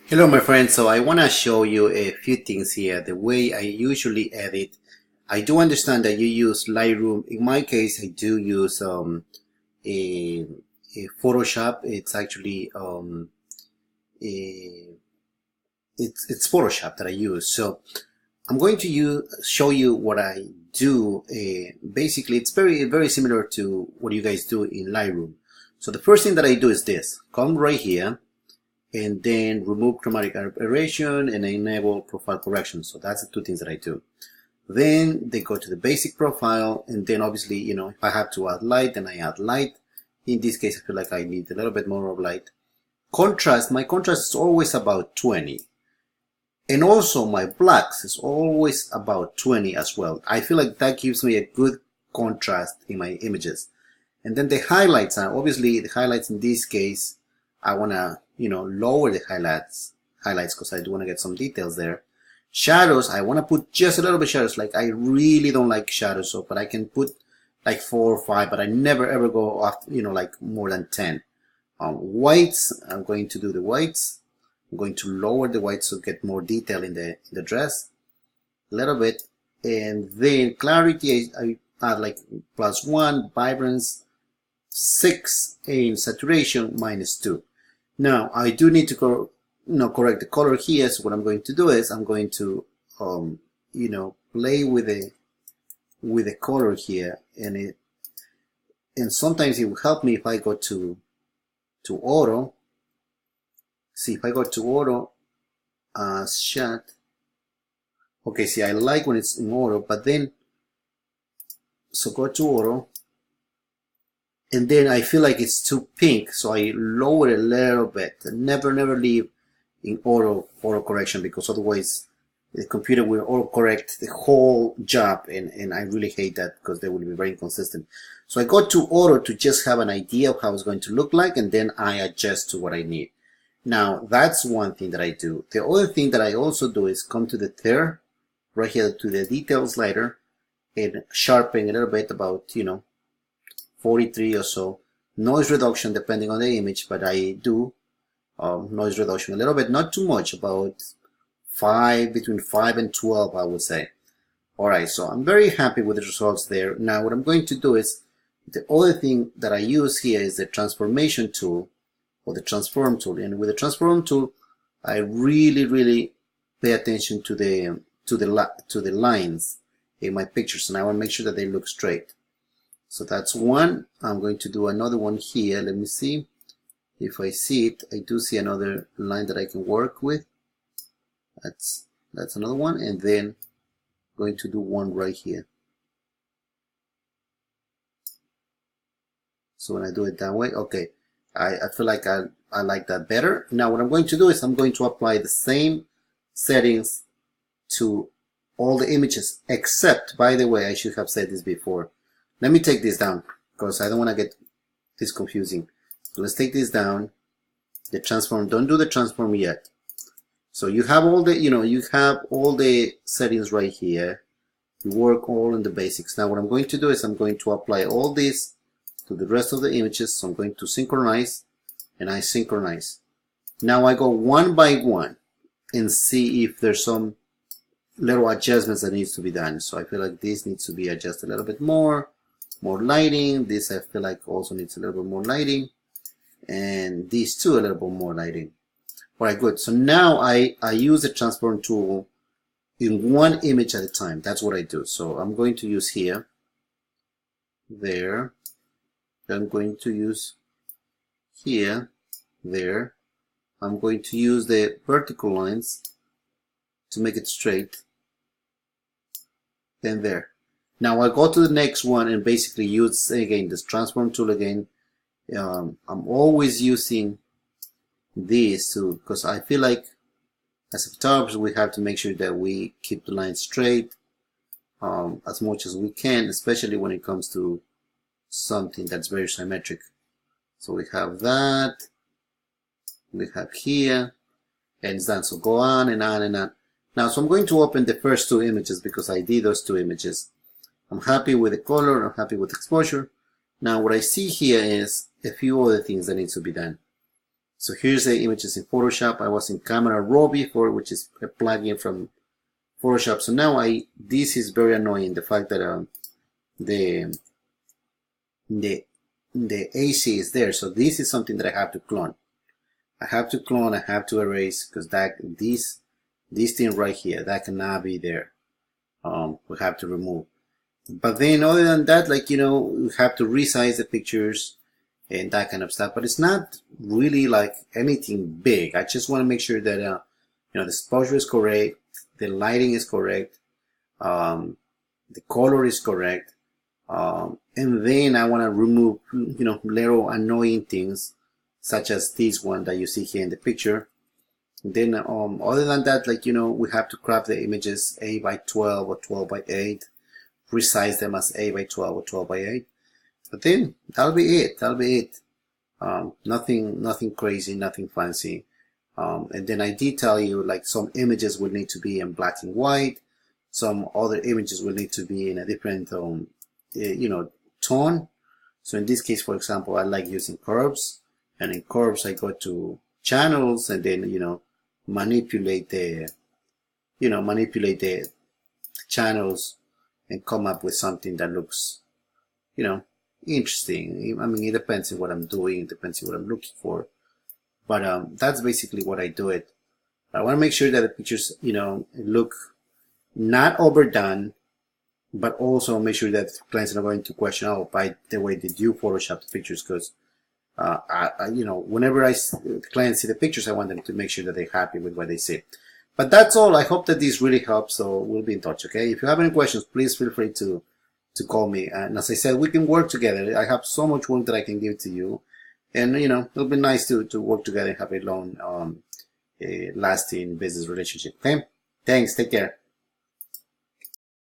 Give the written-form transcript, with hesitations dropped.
Hello my friends, so I want to show you a few things here, the way I usually edit. I do understand that you use Lightroom. In my case, I do use a, a Photoshop. It's actually a, it's Photoshop that I use. So I'm going to show you what I do. Basically, it's very similar to what you guys do in Lightroom. So the first thing that I do is this. Come right here and then remove chromatic aberration and enable profile correction. So that's the two things that I do. Then they go to the basic profile, and then obviously, if I have to add light, then I add light. In this case, I feel like I need a little bit more of light. Contrast, my contrast is always about 20. And also my blacks is always about 20 as well. I feel like that gives me a good contrast in my images. And then the highlights are obviously the highlights in this case. I want to, lower the highlights because I do want to get some details there. Shadows, I want to put just a little bit shadows. Like I really don't like shadows, but I can put like 4 or 5, but I never ever go off, like more than 10. Whites, I'm going to do the whites. I'm going to lower the whites to get more detail in the dress. A little bit. And then clarity, I add like +1, vibrance, 6, and saturation -2. Now I do need to correct the color here. So what I'm going to do is I'm going to play with the color here, and sometimes it will help me if I go to auto. See, if I go to auto shot. Okay, see, I like when it's in auto, but then so go to auto. And then I feel like it's too pink, so I lower it a little bit. Never leave in auto correction, because otherwise the computer will auto correct the whole job, and I really hate that because they will be very inconsistent. So I go to auto to just have an idea of how it's going to look like, and then I adjust to what I need. Now that's one thing that I do. The other thing that I also do is come to the third, right here to the detail slider, and sharpen a little bit, about 43 or so. Noise reduction depending on the image, but I do noise reduction a little bit, not too much, about 5, between 5 and 12 I would say. Alright, so I'm very happy with the results there. Now what I'm going to do is, the other thing that I use here is the transformation tool, or the transform tool. And with the transform tool, I really pay attention to the lines in my pictures, and I want to make sure that they look straight. So that's one. I'm going to do another one here. Let me see if I see it. I do see another line that I can work with. That's another one. And then I'm going to do one right here. So when I do it that way, okay, I feel like I like that better. Now what I'm going to do is I'm going to apply the same settings to all the images, except, by the way, I should have said this before. Let me take this down because I don't want to get this confusing. So let's take this down. The transform, don't do the transform yet. So you have all the, you have all the settings right here. You work all in the basics. Now what I'm going to do is I'm going to apply all this to the rest of the images. So I'm going to synchronize, and I synchronize. Now I go one by one and see if there's some little adjustments that needs to be done. So I feel like this needs to be adjusted a little bit more lighting. This I feel like also needs a little bit more lighting, and these two a little bit more lighting. Alright, good. So now I use the transform tool in one image at a time. That's what I do. So I'm going to use here, there. I'm going to use here, there. I'm going to use the vertical lines to make it straight, then there. Now I go to the next one and basically use again this transform tool again. I'm always using this too, because I feel like as a photographer we have to make sure that we keep the line straight as much as we can, especially when it comes to something that's very symmetric. So we have that, we have here, and it's done. So go on and on and on. Now, so I'm going to open the first two images because I did those two images. I'm happy with the color, I'm happy with exposure. Now what I see here is a few other things that need to be done. So here's the images in Photoshop. I was in Camera Raw before, which is a plugin from Photoshop. So now this is very annoying, the fact that the AC is there. So this is something that I have to clone. I have to erase, because this thing right here, that cannot be there. We have to remove. But then other than that, like, you know, we have to resize the pictures and that kind of stuff. But it's not really like anything big. I just want to make sure that, you know, the exposure is correct, the lighting is correct, the color is correct. And then I want to remove, you know, little annoying things, such as this one that you see here in the picture. And then, other than that, like, you know, we have to crop the images 8 by 12 or 12 by 8, resize them as 8 by 12 or 12 by 8. But then that'll be it. Nothing crazy, nothing fancy. And then I did tell you, like, some images will need to be in black and white. Some other images will need to be in a different, you know, tone. So in this case, for example, I like using curves. And in curves, I go to channels and then, you know, manipulate the channels and come up with something that looks, you know, interesting. I mean, it depends on what I'm doing. It depends on what I'm looking for. But that's basically what I do it. I want to make sure that the pictures, you know, look not overdone, but also make sure that clients are not going to question, oh, by the way, did you Photoshop the pictures? Because you know, whenever clients see the pictures, I want them to make sure that they're happy with what they see. But that's all. I hope that this really helps. So we'll be in touch. Okay. If you have any questions, please feel free to call me. And as I said, we can work together. I have so much work that I can give to you, and you know, it'll be nice to work together and have a long, lasting business relationship. Okay. Thanks. Take care.